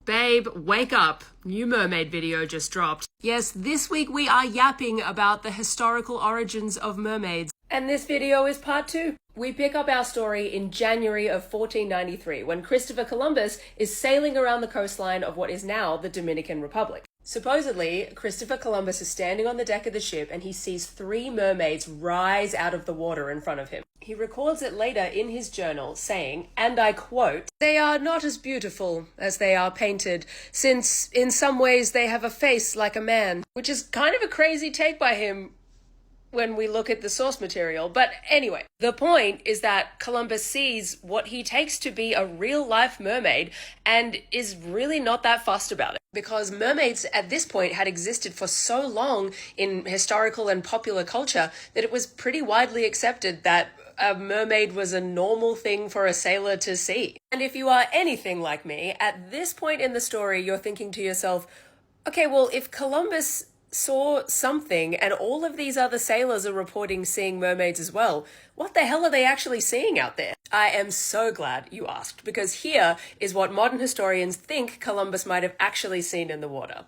Babe, wake up. New mermaid video just dropped. Yes, this week we are yapping about the historical origins of mermaids. And this video is part 2. We pick up our story in January of 1493 when Christopher Columbus is sailing around the coastline of what is now the Dominican Republic. Supposedly, Christopher Columbus is standing on the deck of the ship and he sees 3 mermaids rise out of the water in front of him. He records it later in his journal saying, and I quote, "They are not as beautiful as they are painted, since in some ways they have a face like a man," which is kind of a crazy take by him when we look at the source material. But anyway, the point is that Columbus sees what he takes to be a real-life mermaid and is really not that fussed about it. Because mermaids at this point had existed for so long in historical and popular culture that it was pretty widely accepted that a mermaid was a normal thing for a sailor to see. And if you are anything like me, at this point in the story, you're thinking to yourself, okay, well, if Columbus saw something and all of these other sailors are reporting seeing mermaids as well, what the hell are they actually seeing out there? I am so glad you asked, because here is what modern historians think Columbus might have actually seen in the water.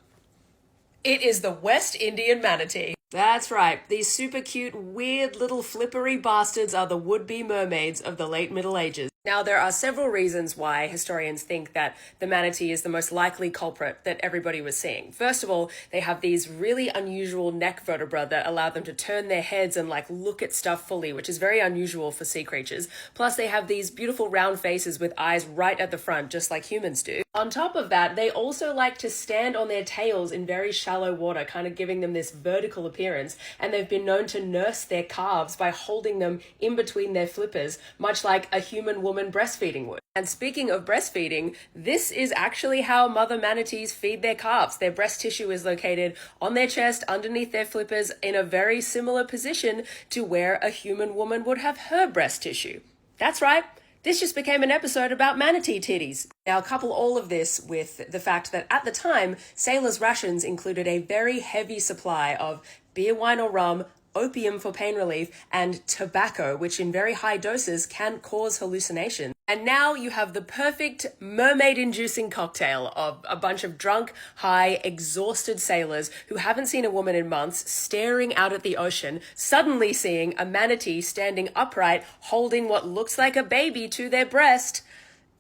It is the West Indian manatee. That's right, these super cute, weird little flippery bastards are the would-be mermaids of the late Middle Ages. Now, there are several reasons why historians think that the manatee is the most likely culprit that everybody was seeing. First of all, they have these really unusual neck vertebrae that allow them to turn their heads and look at stuff fully, which is very unusual for sea creatures. Plus, they have these beautiful round faces with eyes right at the front, just like humans do. On top of that, they also like to stand on their tails in very shallow water, kind of giving them this vertical appearance, and they've been known to nurse their calves by holding them in between their flippers, much like a human woman breastfeeding would. And speaking of breastfeeding, this is actually how mother manatees feed their calves. Their breast tissue is located on their chest underneath their flippers in a very similar position to where a human woman would have her breast tissue. That's right. This just became an episode about manatee titties. Now, couple all of this with the fact that at the time, sailors' rations included a very heavy supply of beer, wine, or rum, opium for pain relief, and tobacco, which in very high doses can cause hallucination. And now you have the perfect mermaid-inducing cocktail of a bunch of drunk, high, exhausted sailors who haven't seen a woman in months, staring out at the ocean, suddenly seeing a manatee standing upright, holding what looks like a baby to their breast,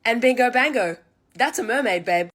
and bingo bango, that's a mermaid, babe.